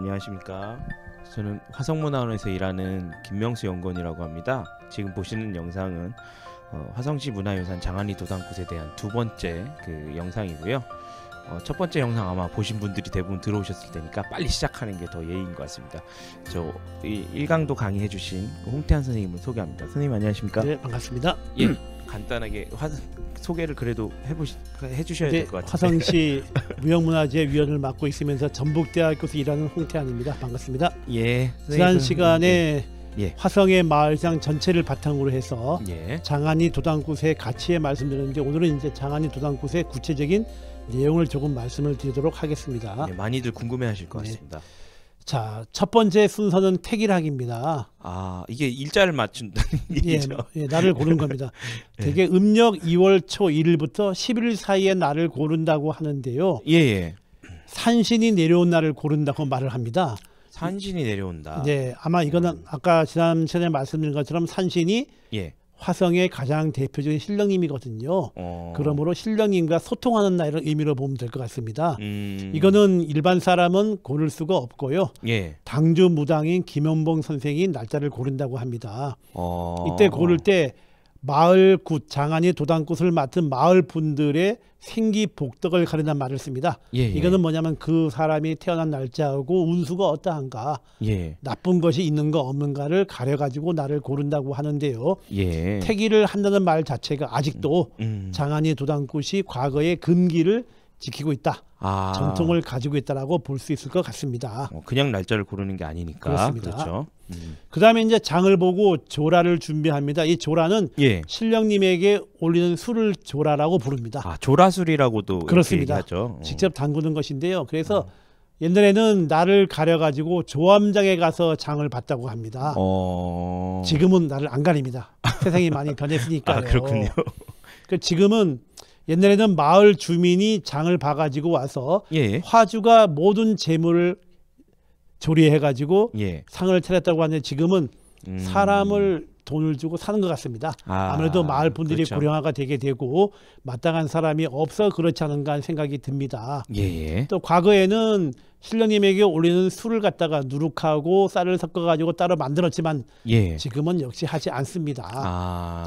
안녕하십니까. 저는 화성문화원에서 일하는 김명수 연구원이라고 합니다. 지금 보시는 영상은 화성시 문화유산 장안리 도당굿에 대한 두 번째 그 영상이고요. 첫 번째 영상 아마 보신 분들이 대부분 들어오셨을 테니까 빨리 시작하는 게 더 예의인 것 같습니다. 저 일강도 강의해주신 홍태한 선생님을 소개합니다. 선생님 안녕하십니까? 네, 반갑습니다. 예, 간단하게 소개를 그래도 해주셔야 될 것 같아요. 화성시 무형문화재위원을 맡고 있으면서 전북대학교에서 일하는 홍태한입니다. 반갑습니다. 예. 지난 시간에 예. 화성의 마을상 전체를 바탕으로 해서 예. 장안리 도당굿의 가치에 말씀드렸는데 오늘은 이제 장안리 도당굿의 구체적인 내용을 조금 말씀을 드리도록 하겠습니다. 예, 많이들 궁금해하실 것 같습니다. 자, 첫 번째 순서는 택일학입니다. 아, 이게 일자를 맞춘다는 얘기죠. 예, 날을 고른 겁니다. 대개 음력 2월 초 1일부터 11일 사이에 날을 고른다고 하는데요. 예. 산신이 내려온 날을 고른다고 말을 합니다. 산신이 내려온다. 네, 아마 이거는 아까 지난 시간에 말씀드린 것처럼 산신이 예. 화성의 가장 대표적인 신령님이거든요. 그러므로 신령님과 소통하는 날 이런 의미로 보면 될 것 같습니다. 이거는 일반 사람은 고를 수가 없고요. 예. 당주 무당인 김연봉 선생이 날짜를 고른다고 합니다. 이때 고를 때 마을 굿, 장안리 도당굿을 맡은 마을 분들의 생기 복덕을 가린다는 말을 씁니다. 예. 이거는 뭐냐면 그 사람이 태어난 날짜하고 운수가 어떠한가, 예. 나쁜 것이 있는가 없는가를 가려가지고 날을 고른다고 하는데요. 예. 태기를 한다는 말 자체가 아직도 장안리 도당굿이 과거의 금기를 지키고 있다. 전통을 가지고 있다라고 볼 수 있을 것 같습니다. 그냥 날짜를 고르는 게 아니니까. 그렇습니다. 그렇죠. 그다음에 이제 장을 보고 조라를 준비합니다. 이 조라는 예. 신령님에게 올리는 술을 조라라고 부릅니다. 아, 조라술이라고도 그렇습니다. 이렇게 얘기하죠. 직접 담그는 것인데요. 그래서 옛날에는 날을 가려가지고 조암장에 가서 장을 봤다고 합니다. 지금은 날을 안 가립니다. 세상이 많이 변했으니까요. 아, 그렇군요. 지금은 옛날에는 마을 주민이 장을 봐가지고 와서 예. 화주가 모든 재물을 조리해가지고 예. 상을 차렸다고 하는데 지금은 사람을 돈을 주고 사는 것 같습니다. 아무래도 마을 분들이 그렇죠. 고령화가 되게 되고 마땅한 사람이 없어 그렇지 않은가 하는 생각이 듭니다. 예. 또 과거에는 신령님에게 올리는 술을 갖다가 누룩하고 쌀을 섞어가지고 따로 만들었지만 예. 지금은 역시 하지 않습니다.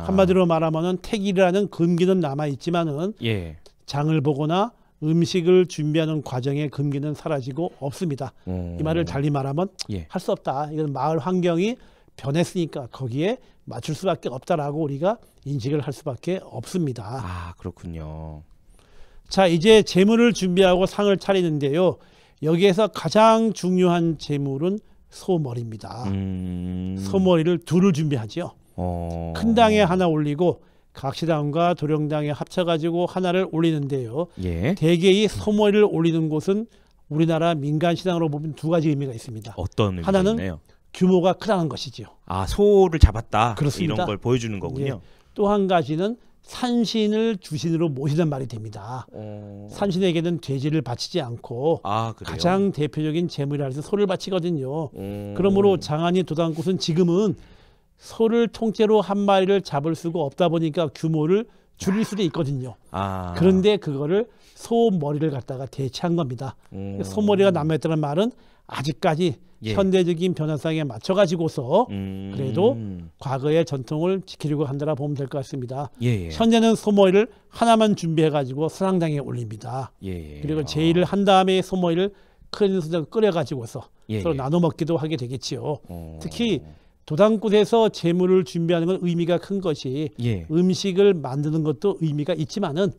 한마디로 말하면은 택일이라는 금기는 남아 있지만은 예. 장을 보거나 음식을 준비하는 과정의 금기는 사라지고 없습니다. 이 말을 달리 말하면 예. 할 수 없다. 이건 마을 환경이 변했으니까 거기에 맞출 수밖에 없다라고 우리가 인식을 할 수밖에 없습니다. 아, 그렇군요. 자, 이제 재물을 준비하고 상을 차리는데요. 여기에서 가장 중요한 재물은 소머리입니다. 소머리를 둘을 준비하죠. 큰 당에 하나 올리고 각시당과 도령당에 합쳐가지고 하나를 올리는데요. 예. 대개 이 소머리를 올리는 곳은 우리나라 민간신앙으로 보면 두 가지 의미가 있습니다. 어떤 의미가 하나는 있나요? 규모가 크다는 것이지요. 아, 소를 잡았다. 그렇습니다. 이런 걸 보여주는 거군요. 예. 또 한 가지는 산신을 주신으로 모시는 말이 됩니다. 산신에게는 돼지를 바치지 않고 그래요? 가장 대표적인 재물이라 해서 소를 바치거든요. 그러므로 장안리 도당굿은 지금은 소를 통째로 한 마리를 잡을 수가 없다 보니까 규모를 줄일 수도 있거든요. 그런데 그거를 소머리를 갖다가 대체한 겁니다. 소머리가 남아있다는 말은 아직까지 현대적인 변화상에 맞춰가지고서 그래도 과거의 전통을 지키려고 한다라 보면 될 것 같습니다. 현재는 소머리를 하나만 준비해가지고 선앙당에 올립니다. 그리고 제의를 한 다음에 소머리를 큰 수저로 끓여가지고서 서로 나눠 먹기도 하게 되겠지요. 특히 도당굿에서 재물을 준비하는 건 의미가 큰 것이 음식을 만드는 것도 의미가 있지만은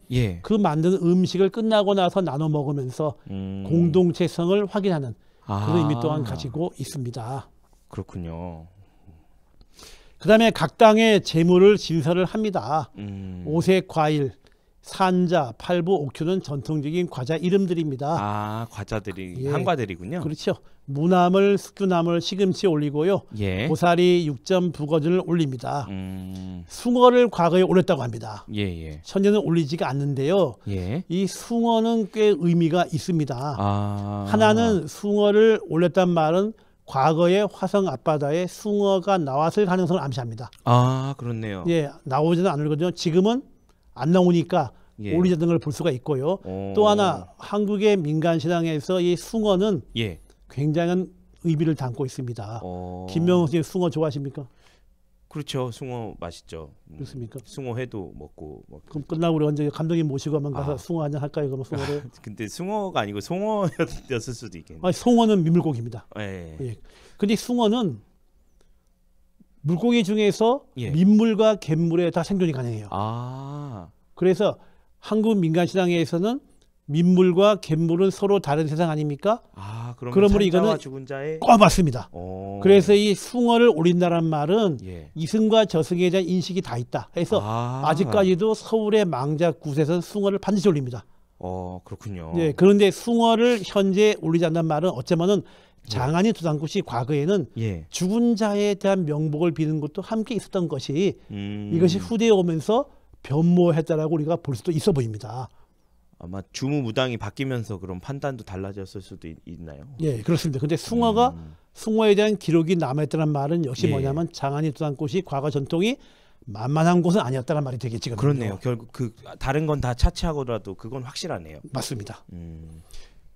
그 만든 음식을 끝나고 나서 나눠 먹으면서 공동체성을 확인하는 그런 의미 또한 가지고 있습니다. 그렇군요. 그 다음에 각 당의 재물을 진설을 합니다. 오색 과일, 산자, 팔부, 옥효는 전통적인 과자 이름들입니다. 과자들이 한과들이군요. 그렇죠. 무나물, 숙주나물, 시금치 올리고요. 고사리, 육점, 북어전을 올립니다. 숭어를 과거에 올렸다고 합니다. 현재는 올리지가 않는데요. 이 숭어는 꽤 의미가 있습니다. 하나는 숭어를 올렸단 말은 과거에 화성 앞바다에 숭어가 나왔을 가능성을 암시합니다. 그렇네요. 나오지는 않거든요. 지금은 안 나오니까 올리자는 걸 볼 수가 있고요. 또 하나 한국의 민간신앙에서 이 숭어는 굉장한 의미를 담고 있습니다. 김명호 선생님 숭어 좋아하십니까? 그렇죠. 숭어 맛있죠. 그렇습니까? 숭어회도 먹고. 그럼 끝나고 우리 언제 감독님 모시고 한번 가서 숭어 한잔 할까요? 그러면 숭어를. 근데 숭어가 아니고 송어였을 수도 있겠네요. 아니, 송어는 민물고기입니다. 예. 예. 근데 숭어는 물고기 중에서 예. 민물과 갯물에 다 생존이 가능해요. 그래서 한국 민간신앙에서는 민물과 갯물은 서로 다른 세상 아닙니까? 그러므로 이거는 죽은 자의 맞습니다. 그래서 이 숭어를 올린다는 말은 예. 이승과 저승에 대한 인식이 다 있다. 그래서 아직까지도 서울의 망작굿에서는 숭어를 반드시 올립니다. 그렇군요. 네, 그런데 숭어를 현재 올리지 않는 말은 어쩌면은 장안이 도당굿이 과거에는 예. 죽은 자에 대한 명복을 비는 것도 함께 있었던 것이 이것이 후대에 오면서 변모했다라고 우리가 볼 수도 있어 보입니다. 아마 주무무당이 바뀌면서 그런 판단도 달라졌을 수도 있나요? 예, 그렇습니다. 근데 숭어에 대한 기록이 남아있다는 말은 역시 뭐냐면 장안이 도당굿이 과거 전통이 만만한 곳은 아니었다는 말이 되겠지. 그렇네요. 결국 그 다른 건 다 차치하고라도 그건 확실하네요. 맞습니다.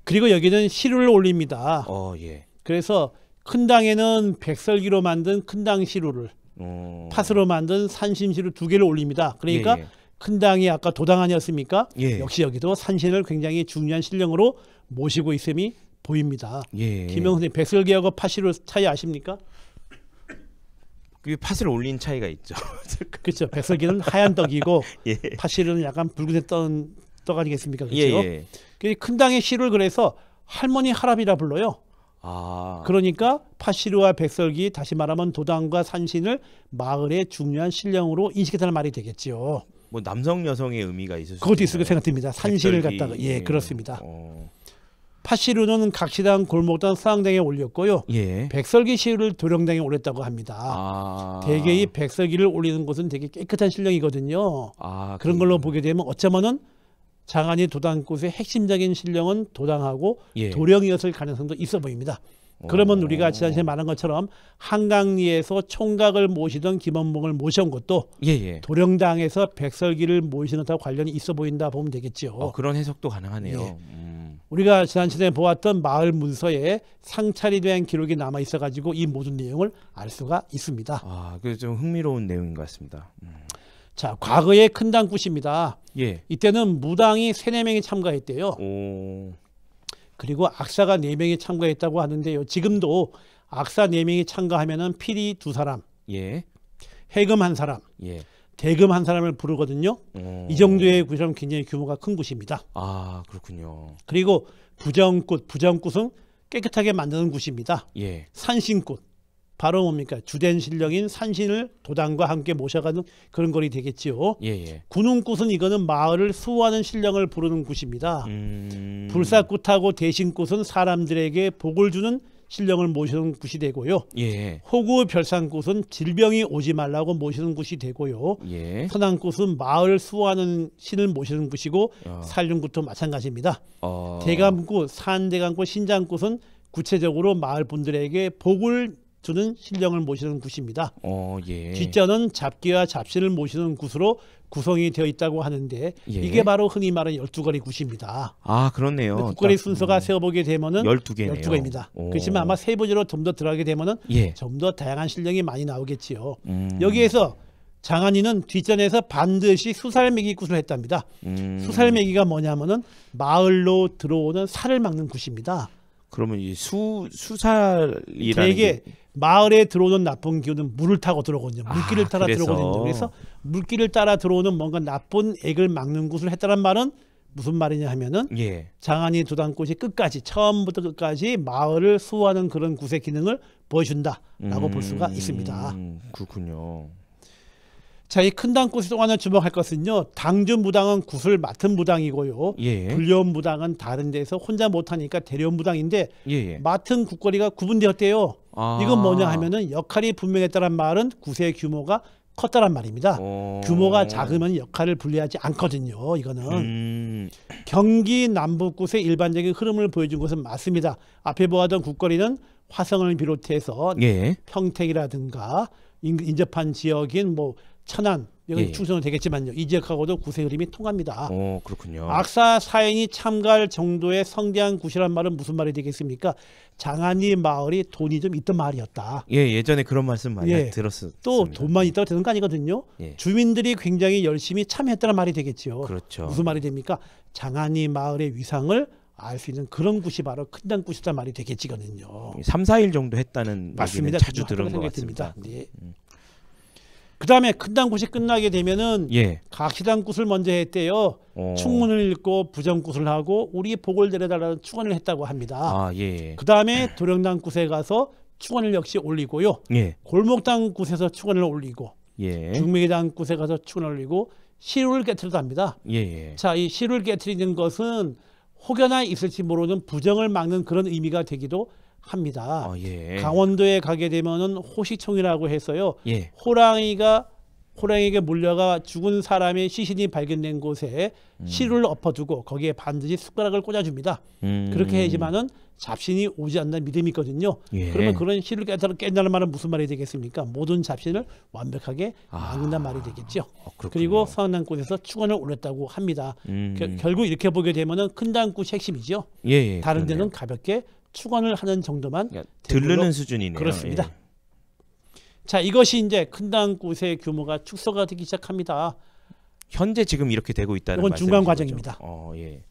그리고 여기는 시루를 올립니다. 예. 그래서 큰 당에는 백설기로 만든 큰당 시루를 팥으로 만든 산신시루 2개를 올립니다. 그러니까 큰 당이 아까 도당 아니었습니까? 역시 여기도 산신을 굉장히 중요한 신령으로 모시고 있음이 보입니다. 김영 선생님, 백설기하고 팥시루 차이 아십니까? 그 팥을 올린 차이가 있죠. 그렇죠. 백설기는 하얀 떡이고 팥시루는 약간 붉은색 떡 아니겠습니까? 그렇죠. 큰 당의 시루를 그래서 할머니 할아비라 불러요. 그러니까 팥시루와 백설기, 다시 말하면 도당과 산신을 마을의 중요한 신령으로 인식했다는 말이 되겠죠. 뭐 남성 여성의 의미가 있을 수 그것도 있을 거 생각됩니다. 산신을 갖다가 그렇습니다. 팥시루는 각시당, 골목당, 수항당에 올렸고요. 백설기 시루를 도령당에 올렸다고 합니다. 대개 이 백설기를 올리는 곳은 되게 깨끗한 신령이거든요. 그런 걸로 보게 되면 어쩌면은 장안이 도당굿의 핵심적인 신령은 도당하고 도령이었을 가능성도 있어 보입니다. 그러면 우리가 지난주에 말한 것처럼 한강리에서 총각을 모시던 김원봉을 모셔온 것도 도령당에서 백설기를 모시는 것과 관련이 있어 보인다 보면 되겠죠. 그런 해석도 가능하네요. 우리가 지난주에 보았던 마을 문서에 상찰이 된 기록이 남아 있어가지고 이 모든 내용을 알 수가 있습니다. 그게 좀 흥미로운 내용인 것 같습니다. 자, 과거의 큰 당굿입니다. 이때는 무당이 3-4명이 참가했대요. 그리고 악사가 4명이 참가했다고 하는데요. 지금도 악사 4명이 참가하면은 필이 2사람, 해금 1사람, 대금 1사람을 부르거든요. 이 정도의 굿이라면 굉장히 규모가 큰 굿입니다. 그렇군요. 그리고 부정굿은 깨끗하게 만드는 굿입니다. 산신굿, 바로 뭡니까? 주된 신령인 산신을 도당과 함께 모셔가는 그런 거리 되겠지요. 군웅굿은 이거는 마을을 수호하는 신령을 부르는 굿입니다. 불사굿하고 대신굿은 사람들에게 복을 주는 신령을 모시는 굿이 되고요. 호구별상굿은 질병이 오지 말라고 모시는 굿이 되고요. 선안굿은 마을 수호하는 신을 모시는 굿이고 살륜굿도 마찬가지입니다. 대감굿, 산대감굿, 신장굿은 구체적으로 마을 분들에게 복을 주는 신령을 모시는 굿입니다. 뒷전은 잡기와 잡신을 모시는 굿으로 구성이 되어 있다고 하는데 이게 바로 흔히 말하는 12거리 굿입니다. 그렇네요. 굿거리 순서가 세어보게 되면은 12개네요. 12개입니다. 그렇지만 아마 세부적으로 좀 더 들어가게 되면은 좀 더 다양한 신령이 많이 나오겠지요. 여기에서 장안이는 뒷전에서 반드시 수살매기 굿을 했답니다. 수살매기가 뭐냐면은 마을로 들어오는 살을 막는 굿입니다. 그러면 이 수살이라는 되게 마을에 들어오는 나쁜 기운은 물을 타고 들어오거든요. 물길을 따라 그래서. 들어오거든요. 그래서 물길을 따라 들어오는 뭔가 나쁜 액을 막는 굿을 했다는 말은 무슨 말이냐 하면은 장안이 도당굿이 끝까지 처음부터 끝까지 마을을 수호하는 그런 굿의 기능을 보여준다라고 볼 수가 있습니다. 그렇군요. 자, 이 큰 당굿이 또 하나 주목할 것은요. 당주 무당은 굿을 맡은 무당이고요. 불려온 무당은 다른 데서 혼자 못하니까 데려온 무당인데 맡은 굿거리가 구분되었대요. 이건 뭐냐 하면은 역할이 분명했다는 말은 굿의 규모가 컸다란 말입니다. 규모가 작으면 역할을 분리하지 않거든요. 이거는 경기 남북굿의 일반적인 흐름을 보여준 것은 맞습니다. 앞에 보았던 굿거리는 화성을 비롯해서 평택이라든가 인접한 지역인 뭐 천안 여기 예. 충청은 되겠지만요. 이 지역하고도 구세 흐름이 통합니다. 그렇군요. 악사 사인이 참가할 정도의 성대한 굿이란 말은 무슨 말이 되겠습니까? 장안리 마을이 돈이 좀 있던 마을이었다. 예, 예전에 그런 말씀 많이 들었습니다. 또 돈만 있다고 되는 거 아니거든요. 예. 주민들이 굉장히 열심히 참여했다는 말이 되겠죠. 그렇죠. 무슨 말이 됩니까? 장안리 마을의 위상을 알 수 있는 그런 굿이 바로 큰단굿이란 말이 되겠지거든요. 3, 4일 정도 했다는 맞습니다. 얘기는 자주 들은 것 같습니다. 네. 그다음에 큰단굿이 끝나게 되면은 예. 각시단굿을 먼저 했대요. 충문을 읽고 부정굿을 하고 우리 복을 내려달라는 축원을 했다고 합니다. 아, 예. 그다음에 도령당굿에 가서 축원을 역시 올리고요. 예. 골목당굿에서 축원을 올리고 예. 중매당굿에 가서 축원을 올리고 시루를 깨트려도 합니다. 예. 자, 이 시루를 깨트리는 것은 혹여나 있을지 모르는 부정을 막는 그런 의미가 되기도 합니다. 아, 예. 강원도에 가게 되면은 호시총이라고 해서요. 예. 호랑이에게 물려가 죽은 사람의 시신이 발견된 곳에 시루를 엎어두고 거기에 반드시 숟가락을 꽂아줍니다. 그렇게 해야지만은 잡신이 오지 않는 믿음이 있거든요. 예. 그러면 그런 시루를 깬다는 말은 무슨 말이 되겠습니까? 모든 잡신을 완벽하게 막는다는 말이 되겠죠. 그리고 성안당굿에서 축원을 올렸다고 합니다. 결국 이렇게 보게 되면은 큰당굿 핵심이죠. 예. 다른 그러네요. 데는 가볍게 축원을 하는 정도만 들르는 수준이네요. 그렇습니다. 예. 자, 이것이 이제 큰당굿의 규모가 축소가 되기 시작합니다. 현재 지금 이렇게 되고 있다는 이건 중간 말씀이신 과정입니다. 거죠? 예.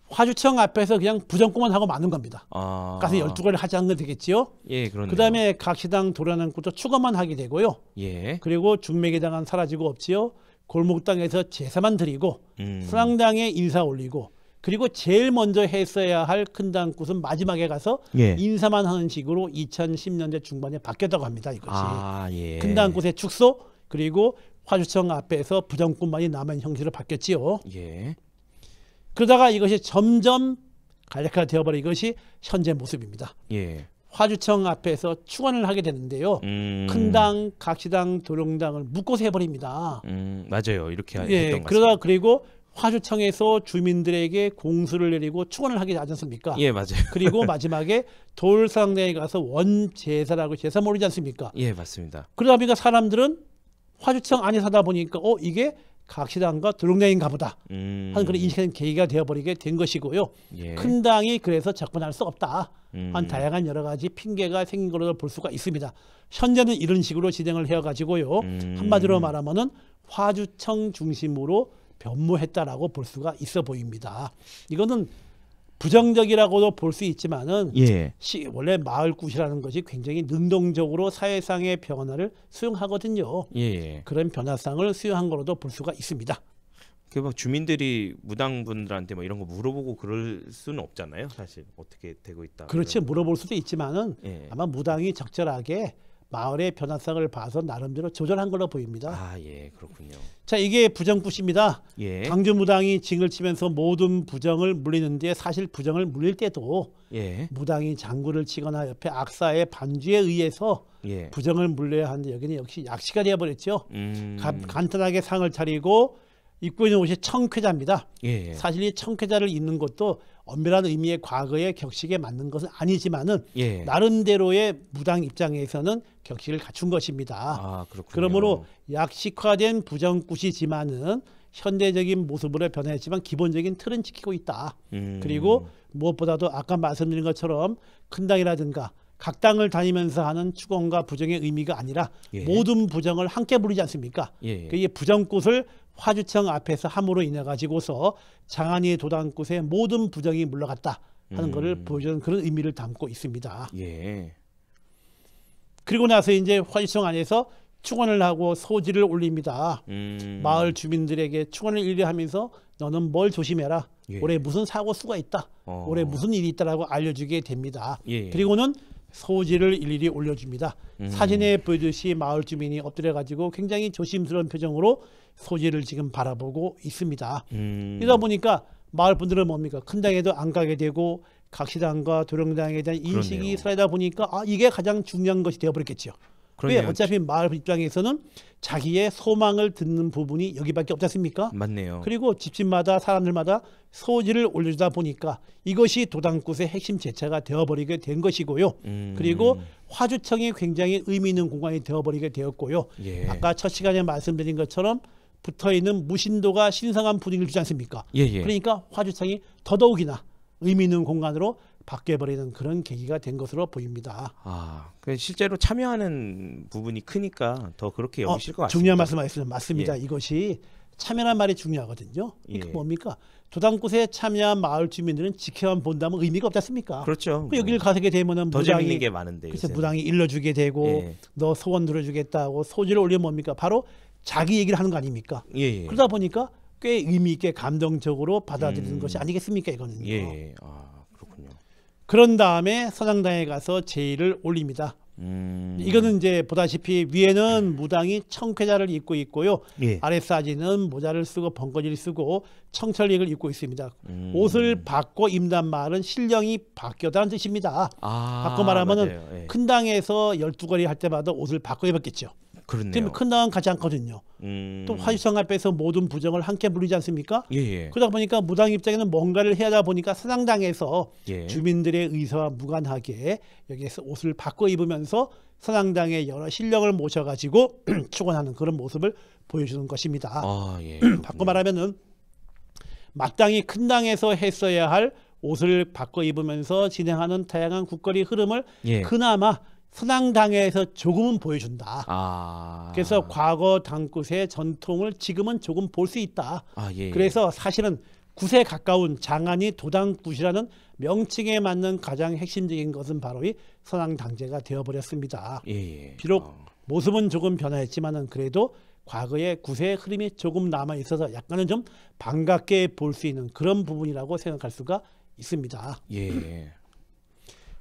화주청 앞에서 그냥 부정구만 하고 마는 겁니다. 가서 12가지를 하지 않는 되겠지요. 예, 그렇네요. 그다음에 각시당 도련안굿도 추가만 하게 되고요. 예. 그리고 중매기당은 사라지고 없지요. 골목당에서 제사만 드리고 수랑당에 인사 올리고 그리고 제일 먼저 했어야 할 큰당굿은 마지막에 가서 예. 인사만 하는 식으로 2010년대 중반에 바뀌었다고 합니다. 이것이 예. 큰당굿의 축소 그리고 화주청 앞에서 부정꾼만이 남은 형식으로 바뀌었지요. 예. 그러다가 이것이 점점 간략화가 되어버린 이것이 현재 모습입니다. 예. 화주청 앞에서 축원을 하게 되는데요. 큰당, 각시당, 도령당을 묶어서 해버립니다. 맞아요. 이렇게 예, 했던 것 그러다 같습니다. 그리고 화주청에서 주민들에게 공수를 내리고 축원을 하게 하지 않습니까? 예, 맞아요. 그리고 마지막에 돌상대에 가서 원제사라고 제사 모르지 않습니까? 예, 맞습니다. 그러다 보니까 사람들은 화주청 안에 사다 보니까 이게 각시당과 도령당인가 보다 하는 그런 인식하는 계기가 되어버리게 된 것이고요. 예. 큰 당이 그래서 접근할 수 없다. 한 다양한 여러 가지 핑계가 생긴 걸로 볼 수가 있습니다. 현재는 이런 식으로 진행을 해가지고요. 한마디로 말하면은 화주청 중심으로 변모했다라고 볼 수가 있어 보입니다. 이거는 부정적이라고도 볼 수 있지만은 예. 원래 마을굿이라는 것이 굉장히 능동적으로 사회상의 변화를 수용하거든요. 예. 그런 변화상을 수용한 거로도 볼 수가 있습니다. 그 막 주민들이 무당분들한테 뭐 이런 거 물어보고 그럴 수는 없잖아요. 사실 어떻게 되고 있다. 그렇지 물어볼 수도 있지만은 예. 아마 무당이 적절하게 마을의 변화상을 봐서 나름대로 조절한 걸로 보입니다. 아, 예, 그렇군요. 자, 이게 부정굿입니다. 예. 당주 무당이 징을 치면서 모든 부정을 물리는데 사실 부정을 물릴 때도 예. 무당이 장구를 치거나 옆에 악사의 반주에 의해서 예. 부정을 물려야 하는데 여기는 역시 약시가 되어버렸죠. 간단하게 상을 차리고 입고 있는 옷이 청쾌자입니다. 예. 사실 이 청쾌자를 입는 것도 엄밀한 의미의 과거의 격식에 맞는 것은 아니지만은 예. 나름대로의 무당 입장에서는 격식을 갖춘 것입니다. 아, 그렇군요. 그러므로 약식화된 부정굿이지만은 현대적인 모습으로 변했지만 기본적인 틀은 지키고 있다. 그리고 무엇보다도 아까 말씀드린 것처럼 큰 당이라든가 각 당을 다니면서 하는 축원과 부정의 의미가 아니라 예. 모든 부정을 함께 부르지 않습니까? 예. 이 부정굿을 화주청 앞에서 함으로 인해 가지고서 장안리 도당굿의 모든 부정이 물러갔다 하는 것을 보여주는 그런 의미를 담고 있습니다. 예. 그리고 나서 이제 화주청 안에서 축원을 하고 소지를 올립니다. 마을 주민들에게 축원을 일례하면서 너는 뭘 조심해라. 예. 올해 무슨 사고 수가 있다. 올해 무슨 일이 있다라고 알려주게 됩니다. 예. 그리고는 소지를 일일이 올려줍니다. 사진에 보여주듯이 마을 주민이 엎드려 가지고 굉장히 조심스러운 표정으로 소지를 지금 바라보고 있습니다. 이러다 보니까 마을 분들은 뭡니까? 큰 당에도 안 가게 되고 각시당과 도령당에 대한 인식이 그러네요. 살다 보니까 이게 가장 중요한 것이 되어버렸겠죠. 왜? 어차피 마을 입장에서는 자기의 소망을 듣는 부분이 여기밖에 없지 않습니까? 맞네요. 그리고 집집마다 사람들마다 소지를 올려주다 보니까 이것이 도당굿의 핵심 제차가 되어버리게 된 것이고요. 그리고 화주청이 굉장히 의미 있는 공간이 되어버리게 되었고요. 예. 아까 첫 시간에 말씀드린 것처럼 붙어있는 무신도가 신성한 분위기를 주지 않습니까? 예. 그러니까 화주청이 더더욱이나 의미 있는 공간으로 바뀌어버리는 그런 계기가 된 것으로 보입니다. 실제로 참여하는 부분이 크니까 더 그렇게 여기실 것 같습니다. 중요한 말씀하셨습니다. 맞습니다. 예. 이것이 참여란 말이 중요하거든요. 그러니까 예. 뭡니까? 도당굿에 참여한 마을 주민들은 지켜만 본다면 의미가 없지 않습니까? 그렇죠. 여기를 가게 되면은 더 재밌는 게 많은데. 그래서 무당이 일러주게 되고 예. 너 소원 들어주겠다고 소지를 올리면 뭡니까? 바로 자기 얘기를 하는 거 아닙니까? 예. 그러다 보니까 꽤 의미 있게 감동적으로 받아들이는 것이 아니겠습니까? 이거는요. 예. 그렇군요. 그런 다음에 선앙당에 가서 제의를 올립니다. 이거는 이제 보다시피 위에는 무당이 청쾌자를 입고 있고요. 예. 아랫사지는 모자를 쓰고 벙거지를 쓰고 청철릭을 입고 있습니다. 옷을 바꿔 입는단 말은 신령이 바뀌었다는 뜻입니다. 바꿔 말하면은 예. 큰 당에서 12거리 할 때마다 옷을 바꿔 입었겠죠. 그렇네요. 큰 당은 가지 않거든요. 또 화주청 앞에서 모든 부정을 함께 부리지 않습니까? 예. 그러다 보니까 무당 입장에는 뭔가를 해야 하다 보니까 선앙당에서 예. 주민들의 의사와 무관하게 여기에서 옷을 바꿔 입으면서 선앙당의 여러 신령을 모셔가지고 축원하는 그런 모습을 보여주는 것입니다. 예. 바꿔 말하면은 마땅히 큰 당에서 했어야 할 옷을 바꿔 입으면서 진행하는 다양한 국거리 흐름을 예. 그나마 선앙당에서 조금은 보여준다. 그래서 과거 당굿의 전통을 지금은 조금 볼 수 있다. 예. 그래서 사실은 굿에 가까운 장안이 도당굿이라는 명칭에 맞는 가장 핵심적인 것은 바로 이 선앙당제가 되어버렸습니다. 예. 비록 모습은 조금 변화했지만은 그래도 과거의 굿의 흐름이 조금 남아 있어서 약간은 좀 반갑게 볼 수 있는 그런 부분이라고 생각할 수가 있습니다. 예.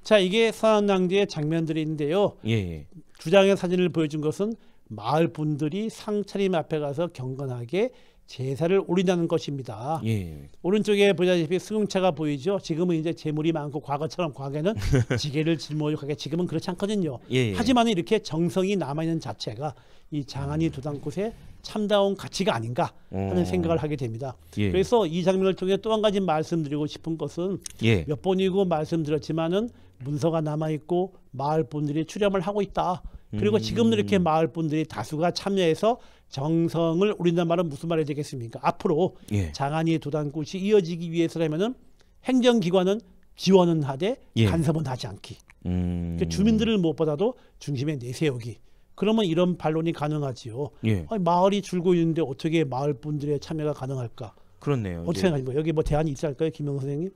자, 이게 선앙당제의 장면들인데요. 예. 두 장의 사진을 보여준 것은 마을 분들이 상차림 앞에 가서 경건하게 제사를 올린다는 것입니다. 예. 오른쪽에 보다시피 승용차가 보이죠. 지금은 이제 재물이 많고 과거처럼 과거에는 지게를 짊어지고 지금은 그렇지 않거든요. 예. 하지만 이렇게 정성이 남아있는 자체가 이 장안이 도당굿의 참다운 가치가 아닌가 하는 생각을 하게 됩니다. 예. 그래서 이 장면을 통해 또 한 가지 말씀드리고 싶은 것은 예. 몇 번이고 말씀드렸지만은 문서가 남아있고 마을 분들이 출연을 하고 있다. 그리고 지금도 이렇게 마을 분들이 다수가 참여해서 정성을 올린다는 말은 무슨 말이 되겠습니까? 앞으로 예. 장안이 도당굿이 이어지기 위해서라면은 행정기관은 지원은 하되 예. 간섭은 하지 않기. 그러니까 주민들을 무엇보다도 중심에 내세우기. 그러면 이런 반론이 가능하지요. 예. 아니, 마을이 줄고 있는데 어떻게 마을 분들의 참여가 가능할까? 그렇네요. 어떻게 생각하십니까? 여기 뭐 대안이 있지 않을까요, 김영호 선생님?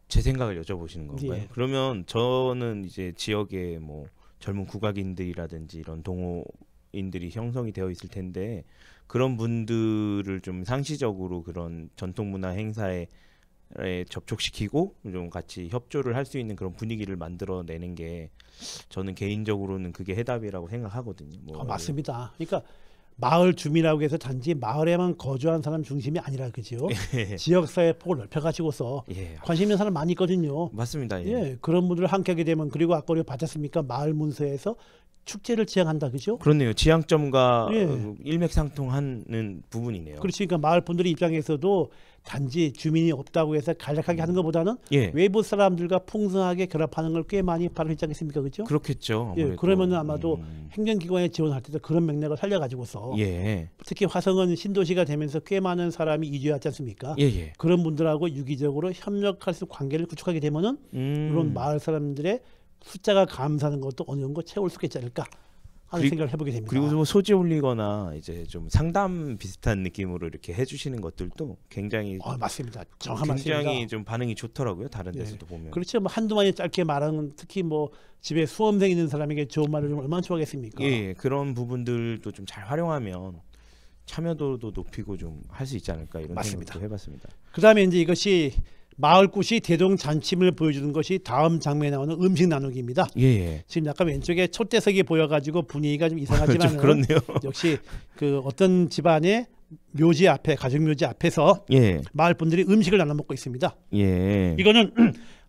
제 생각을 여쭤보시는 건가요? 예. 그러면 저는 이제 지역에 뭐 젊은 국악인들이라든지 이런 동호인들이 형성이 되어 있을 텐데 그런 분들을 좀 상시적으로 그런 전통문화 행사에 접촉시키고 좀 같이 협조를 할 수 있는 그런 분위기를 만들어내는 게 저는 개인적으로는 그게 해답이라고 생각하거든요. 맞습니다. 그러니까 마을 주민이라고 해서 단지 마을에만 거주한 사람 중심이 아니라 그죠. 지역사회 폭을 넓혀가지고서 관심 있는 사람 많이 있거든요. 맞습니다. 그런 분들을 함께 하게 되면 그리고 아까 우리가 받았습니까? 마을 문서에서 축제를 지향한다 그죠? 그렇네요. 지향점과 일맥상통하는 부분이네요. 그렇지. 그러니까 마을 분들의 입장에서도 단지 주민이 없다고 해서 간략하게 하는 것보다는 외부 사람들과 풍성하게 결합하는 걸 꽤 많이 바라지 않겠습니까? 그죠? 그렇겠죠. 그러면 아마도 행정기관에 지원할 때도 그런 맥락을 살려가지고서 특히 화성은 신도시가 되면서 꽤 많은 사람이 이주하지 않습니까? 그런 분들하고 유기적으로 협력할 수 관계를 구축하게 되면은 이런 마을 사람들의 숫자가 감사하는 것도 어느 정도 채울 수 있지 않을까 하는 생각을 해보게 됩니다. 그리고 뭐 소지 올리거나 이제 좀 상담 비슷한 느낌으로 이렇게 해주시는 것들도 굉장히 맞습니다. 정확한 굉장히 맞습니다. 좀 반응이 좋더라고요. 다른 데서도 보면. 그렇죠. 뭐 한두 마디 짧게 말하는 특히 뭐 집에 수험생 있는 사람에게 좋은 말을 좀 얼마나 좋아하겠습니까? 그런 부분들도 좀 잘 활용하면 참여도도 높이고 좀 할 수 있지 않을까 이런 생각도 해봤습니다. 그다음에 이제 이것이 마을굿이 대동잔침을 보여주는 것이 다음 장면에 나오는 음식 나누기입니다. 지금 약간 왼쪽에 촛대석이 보여가지고 분위기가 좀 이상하지만 좀 그렇네요. 역시 그 어떤 집안의 묘지 앞에 가족 묘지 앞에서 마을 분들이 음식을 나눠 먹고 있습니다. 이거는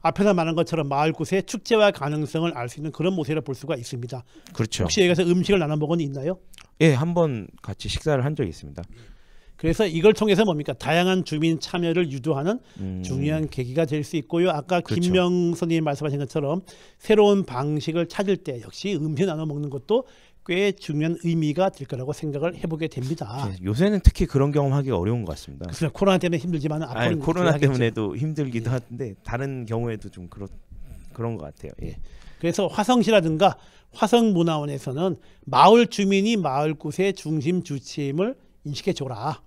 앞에서 말한 것처럼 마을 곳의 축제와 가능성을 알 수 있는 그런 모습이라 볼 수가 있습니다. 그렇죠. 혹시 여기서 음식을 나눠 먹은 이 있나요? 예, 한번 같이 식사를 한 적이 있습니다. 그래서 이걸 통해서 뭡니까? 다양한 주민 참여를 유도하는 중요한 계기가 될 수 있고요. 아까 그렇죠. 김명선님 말씀하신 것처럼 새로운 방식을 찾을 때 역시 음식 나눠 먹는 것도 꽤 중요한 의미가 될 거라고 생각을 해보게 됩니다. 요새는 특히 그런 경험하기가 어려운 것 같습니다. 그래서 코로나 때문에 힘들지만 앞으로는 코로나 때문에도 힘들기도 하는데 다른 경우에도 좀 그런 것 같아요. 예. 그래서 화성시라든가 화성문화원에서는 마을 주민이 마을 곳의 중심 주체임을 인식해 줘라.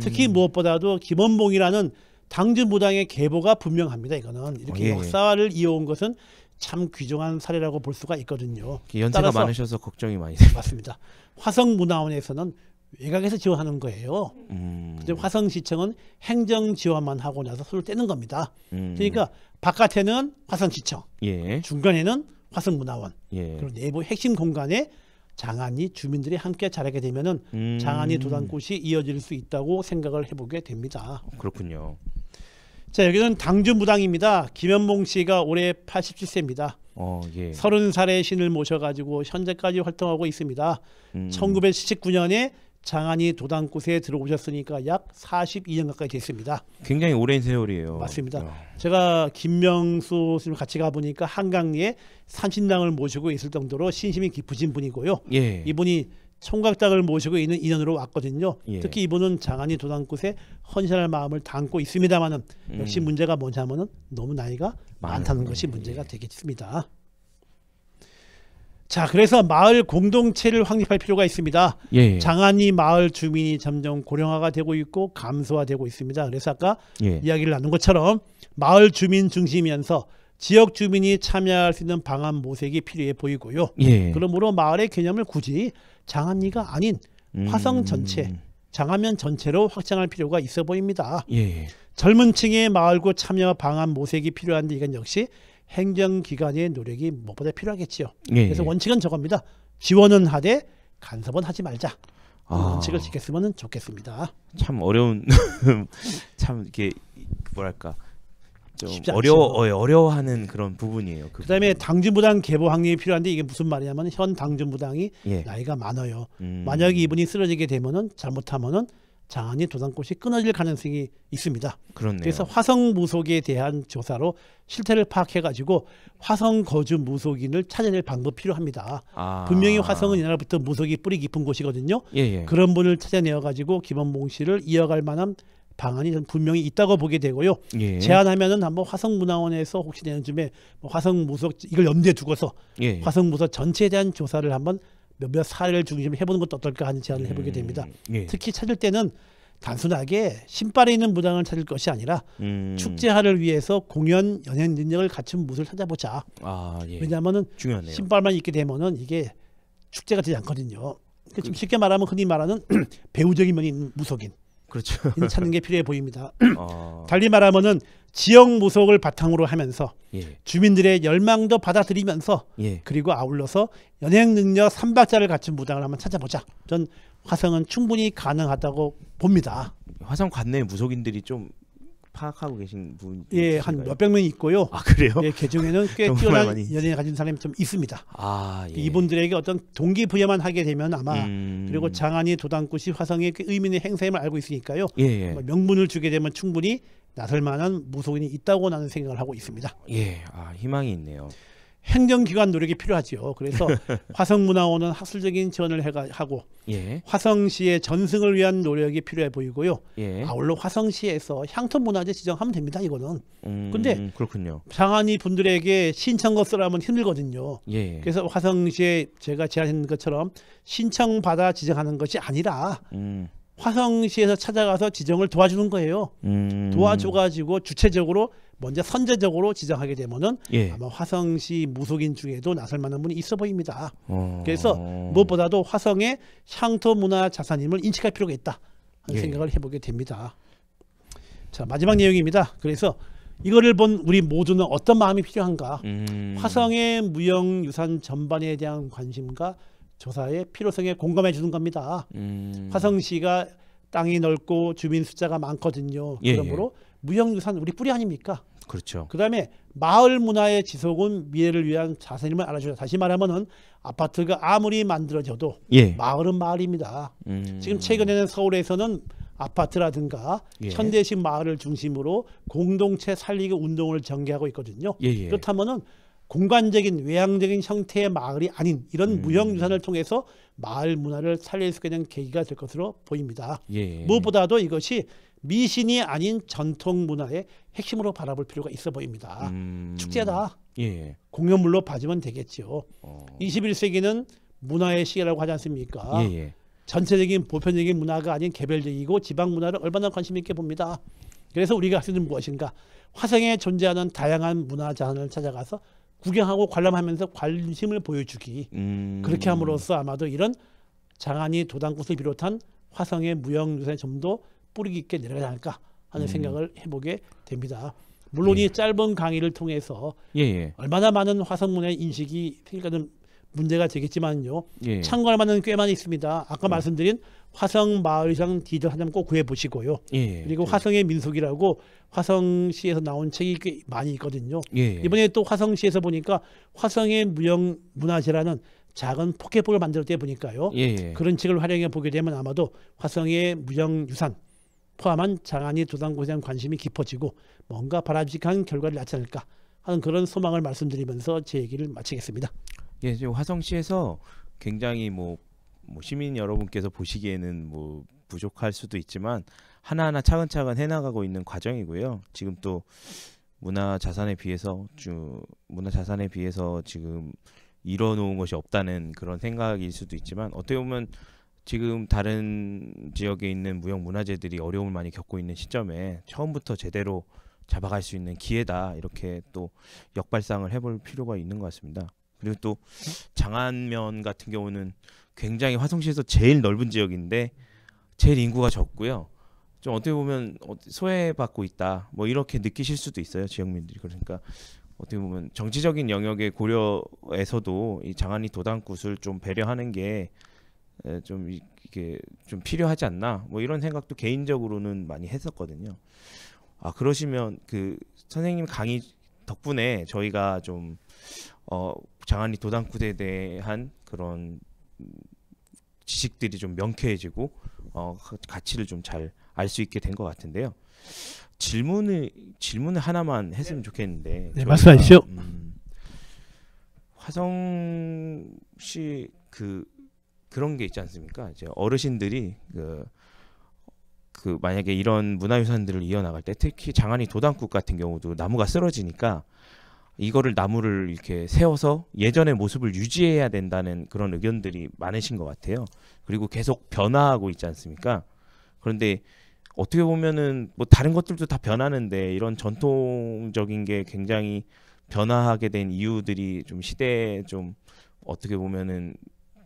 특히 무엇보다도 김원봉이라는 당주무당의 계보가 분명합니다. 이거는 이렇게 역사를 이어온 것은 참 귀중한 사례라고 볼 수가 있거든요. 연세가 많으셔서 걱정이 많이 됩니다. 맞습니다. 화성문화원에서는 외곽에서 지원하는 거예요. 근데 화성시청은 행정 지원만 하고 나서 손을 떼는 겁니다. 그러니까 바깥에는 화성시청, 예. 중간에는 화성문화원, 예. 그리고 내부 핵심 공간에 장안리 주민들이 함께 자라게 되면은 장안리 도단꽃이 이어질 수 있다고 생각을 해보게 됩니다. 그렇군요. 자, 여기는 당주무당입니다. 김현봉 씨가 올해 87세입니다. 예. 30살의 신을 모셔가지고 현재까지 활동하고 있습니다. 1979년에 장안리 도단꽃에 들어오셨으니까 약 42년 가까이 됐습니다. 굉장히 오랜 세월이에요. 맞습니다. 제가 김명수 씨를 같이 가보니까 한강리에 산신당을 모시고 있을 정도로 신심이 깊으신 분이고요. 예. 이분이 총각당을 모시고 있는 인연으로 왔거든요. 예. 특히 이분은 장안리 도단꽃에 헌신할 마음을 담고 있습니다만은 역시 문제가 뭐냐면은 너무 나이가 많다는 것이 문제가 되겠습니다. 자, 그래서 마을 공동체를 확립할 필요가 있습니다. 예. 장안리 마을 주민이 점점 고령화가 되고 있고 감소화되고 있습니다. 그래서 아까 이야기를 나눈 것처럼 마을 주민 중심이면서 지역 주민이 참여할 수 있는 방안 모색이 필요해 보이고요. 예. 그러므로 마을의 개념을 굳이 장안리가 아닌 화성 전체, 장안면 전체로 확장할 필요가 있어 보입니다. 예. 젊은 층의 마을구 참여 방안 모색이 필요한데 이건 역시 행정기관의 노력이 무엇보다 필요하겠지요. 예. 그래서 원칙은 저겁니다. 지원은 하되 간섭은 하지 말자. 원칙을 지켰으면 좋겠습니다. 참 어려운 참 이렇게 뭐랄까 좀 쉽지 않죠. 어려워하는 그런 부분이에요. 그다음에 당주무당 계보 확립이 필요한데 이게 무슨 말이냐면 현 당주무당이 나이가 많아요. 만약에 이분이 쓰러지게 되면은 잘못하면은 장안리 도단꽃이 끊어질 가능성이 있습니다. 그렇네요. 그래서 화성 무속에 대한 조사로 실태를 파악해가지고 화성 거주 무속인을 찾아낼 방법 필요합니다. 분명히 화성은 옛날부터 무속이 뿌리 깊은 곳이거든요. 예. 그런 분을 찾아내어가지고 김원봉 씨를 이어갈 만한 방안이 분명히 있다고 보게 되고요. 예. 제안하면은 한번 화성문화원에서 혹시 내년 쯤에 화성 무속 이걸 염두에 두고서 화성 무속 전체에 대한 조사를 한번 몇몇 사례를 중심으로 해보는 것도 어떨까 하는 제안을 해보게 됩니다. 특히 찾을 때는 단순하게 신발에 있는 무당을 찾을 것이 아니라 축제화를 위해서 공연 연행 능력을 갖춘 무술을 찾아보자. 왜냐하면은 중요하네요. 신발만 입게 되면은 이게 축제가 되지 않거든요. 좀 쉽게 말하면 흔히 말하는 배우적인 면이 있는 무속인. 그렇죠. 찾는 게 필요해 보입니다. 달리 말하면은 지역 무속을 바탕으로 하면서 주민들의 열망도 받아들이면서 그리고 아울러서 연행 능력 3박자를 갖춘 무당을 한번 찾아보자. 전 화성은 충분히 가능하다고 봅니다. 화성 관내 무속인들이 좀 파악하고 계신 분? 한 몇백 명이 있고요. 그래요? 그 중에는 꽤 뛰어난 연예를 가진 사람이 좀 있습니다. 이분들에게 어떤 동기부여만 하게 되면 아마 그리고 장안리 도단꽃이 화성의 그 의미 있는 행사임을 알고 있으니까요. 명분을 주게 되면 충분히 나설 만한 무속인이 있다고 나는 생각을 하고 있습니다. 희망이 있네요. 행정기관 노력이 필요하죠. 그래서 화성문화원은 학술적인 지원을 하고 화성시의 전승을 위한 노력이 필요해 보이고요. 아울러 화성시에서 향토문화재 지정하면 됩니다. 이거는. 근데 그렇군요. 장안리 분들에게 신청거 쓰라면 힘들거든요. 그래서 화성시에 제가 제안한 것처럼 신청받아 지정하는 것이 아니라 화성시에서 찾아가서 지정을 도와주는 거예요. 도와줘가지고 주체적으로 먼저 선제적으로 지정하게 되면은 아마 화성시 무속인 중에도 나설 만한 분이 있어 보입니다. 그래서 무엇보다도 화성의 향토 문화 자산임을 인식할 필요가 있다 하는 생각을 해보게 됩니다. 자, 마지막 내용입니다. 그래서 이거를 본 우리 모두는 어떤 마음이 필요한가? 화성의 무형유산 전반에 대한 관심과 조사의 필요성에 공감해 주는 겁니다. 화성시가 땅이 넓고 주민 숫자가 많거든요. 그러므로 무형유산 우리 뿌리 아닙니까? 그렇죠. 그다음에 마을 문화의 지속은 미래를 위한 자산임을 알아주자. 다시 말하면은 아파트가 아무리 만들어져도 예. 마을은 마을입니다. 지금 최근에는 서울에서는 아파트라든가 예. 현대식 마을을 중심으로 공동체 살리기 운동을 전개하고 있거든요. 예. 그렇다면은 공간적인 외향적인 형태의 마을이 아닌 이런 무형유산을 통해서 마을 문화를 살릴 수 있는 계기가 될 것으로 보입니다. 예. 무엇보다도 이것이 미신이 아닌 전통 문화의 핵심으로 바라볼 필요가 있어 보입니다. 축제다. 예. 공연물로 봐주면 되겠죠. 21세기는 문화의 시기라고 하지 않습니까? 예. 전체적인 보편적인 문화가 아닌 개별적이고 지방 문화를 얼마나 관심 있게 봅니다. 그래서 우리가 할 수 있는 무엇인가? 화성에 존재하는 다양한 문화 자산을 찾아가서 구경하고 관람하면서 관심을 보여주기. 그렇게 함으로써 아마도 이런 장안이 도단꽃을 비롯한 화성의 무형유산에 좀 더 뿌리 깊게 내려가지 않을까 하는 생각을 해보게 됩니다. 물론 이 짧은 강의를 통해서 얼마나 많은 화성문화의 인식이 생길까는 문제가 되겠지만요. 참고할 만한 꽤 많이 있습니다. 아까 말씀드린 화성 마을상 디지털 한번 꼭 구해보시고요. 그리고 화성의 민속이라고 화성시에서 나온 책이 꽤 많이 있거든요. 이번에 또 화성시에서 보니까 화성의 무형문화재라는 작은 포켓북을 만들었대 보니까요. 그런 책을 활용해 보게 되면 아마도 화성의 무형유산 포함한 장안이 도단꽃에 대한 관심이 깊어지고 뭔가 바람직한 결과를 낳지 않을까 하는 그런 소망을 말씀드리면서 제 얘기를 마치겠습니다. 예, 지금 화성시에서 굉장히 뭐 시민 여러분께서 보시기에는 뭐 부족할 수도 있지만 하나하나 차근차근 해나가고 있는 과정이고요. 지금 또 문화 자산에 비해서 지금 이뤄놓은 것이 없다는 그런 생각일 수도 있지만 어떻게 보면 지금 다른 지역에 있는 무형문화재들이 어려움을 많이 겪고 있는 시점에 처음부터 제대로 잡아갈 수 있는 기회다 이렇게 또 역발상을 해볼 필요가 있는 것 같습니다. 그리고 또 장안면 같은 경우는 굉장히 화성시에서 제일 넓은 지역인데 제일 인구가 적고요. 좀 어떻게 보면 소외받고 있다 뭐 이렇게 느끼실 수도 있어요, 지역민들이. 그러니까 어떻게 보면 정치적인 영역의 고려에서도 이 장안이 도단꽃을 좀 배려하는 게 좀 이게 좀 필요하지 않나 뭐 이런 생각도 개인적으로는 많이 했었거든요. 그러시면 그 선생님 강의 덕분에 저희가 좀 장안이 도단꽃에 대한 그런 지식들이 좀 명쾌해지고 가치를 좀 잘 알 수 있게 된 것 같은데요. 질문을 하나만 했으면 좋겠는데. 네, 말씀하시죠. 화성시 그런 게 있지 않습니까? 이제 어르신들이 그 만약에 이런 문화유산들을 이어나갈 때 특히 장안이 도단꽃 같은 경우도 나무가 쓰러지니까 이거를 나무를 이렇게 세워서 예전의 모습을 유지해야 된다는 그런 의견들이 많으신 것 같아요. 그리고 계속 변화하고 있지 않습니까? 그런데 어떻게 보면은 뭐 다른 것들도 다 변하는데 이런 전통적인 게 굉장히 변화하게 된 이유들이 좀 어떻게 보면은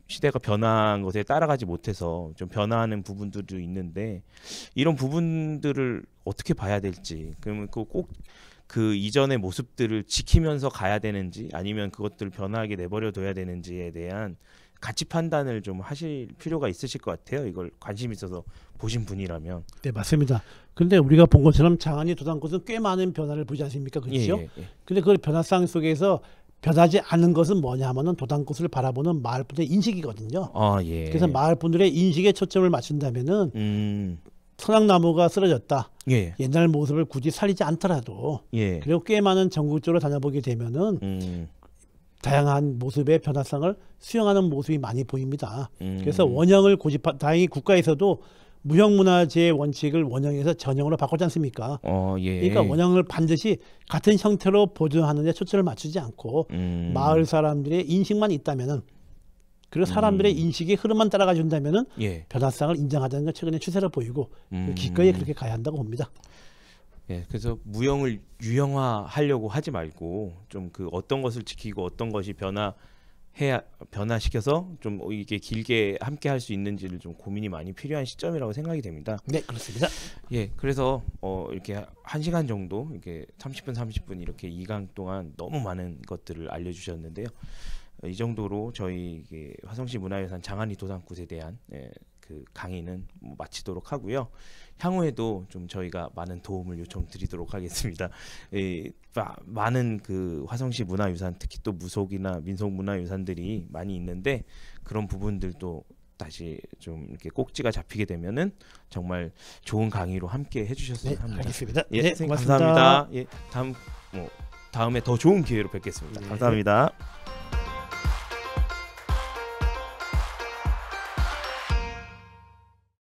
시대가 변한 것에 따라가지 못해서 좀 변화하는 부분들도 있는데 이런 부분들을 어떻게 봐야 될지, 그러면 꼭 그 이전의 모습들을 지키면서 가야 되는지 아니면 그것들을 변화하게 내버려 둬야 되는지에 대한 가치 판단을 좀 하실 필요가 있으실 것 같아요. 이걸 관심 있어서 보신 분이라면. 네, 맞습니다. 그런데 우리가 본 것처럼 장안이 도단꽃은 꽤 많은 변화를 보지 않습니까? 그렇죠? 근데 그 변화상 속에서 변하지 않은 것은 뭐냐 하면은 도단꽃을 바라보는 마을 분들의 인식이거든요. 그래서 마을 분들의 인식에 초점을 맞춘다면은 선악나무가 쓰러졌다. 옛날 모습을 굳이 살리지 않더라도 그리고 꽤 많은 전국적으로 다녀보게 되면은 다양한 모습의 변화상을 수용하는 모습이 많이 보입니다. 그래서 원형을 다행히 국가에서도 무형문화재의 원칙을 원형에서 전형으로 바꿨지 않습니까? 그러니까 원형을 반드시 같은 형태로 보존하는 데 초점을 맞추지 않고 마을 사람들의 인식만 있다면은, 그리고 사람들의 인식의 흐름만 따라가 준다면은 변화상을 인정하자는 건 최근에 추세로 보이고 기꺼이 그렇게 가야 한다고 봅니다. 그래서 무형을 유형화하려고 하지 말고 좀 그 어떤 것을 지키고 어떤 것이 변화시켜서 좀 이게 길게 함께 할 수 있는지를 좀 고민이 많이 필요한 시점이라고 생각이 됩니다. 네, 그렇습니다. 그래서 이렇게 1시간 정도, 이렇게 30분 이렇게 2강 동안 너무 많은 것들을 알려주셨는데요. 이 정도로 저희 화성시 문화유산 장안이 도단꽃에 대한 그 강의는 뭐 마치도록 하고요. 향후에도 좀 저희가 많은 도움을 요청드리도록 하겠습니다. 많은 그 화성시 문화유산, 특히 또 무속이나 민속문화유산들이 많이 있는데 그런 부분들도 다시 좀 이렇게 꼭지가 잡히게 되면은 정말 좋은 강의로 함께 해주셨으면 합니다. 알겠습니다. 예, 네, 선생님 고맙습니다. 감사합니다. 예, 다음에 더 좋은 기회로 뵙겠습니다. 감사합니다.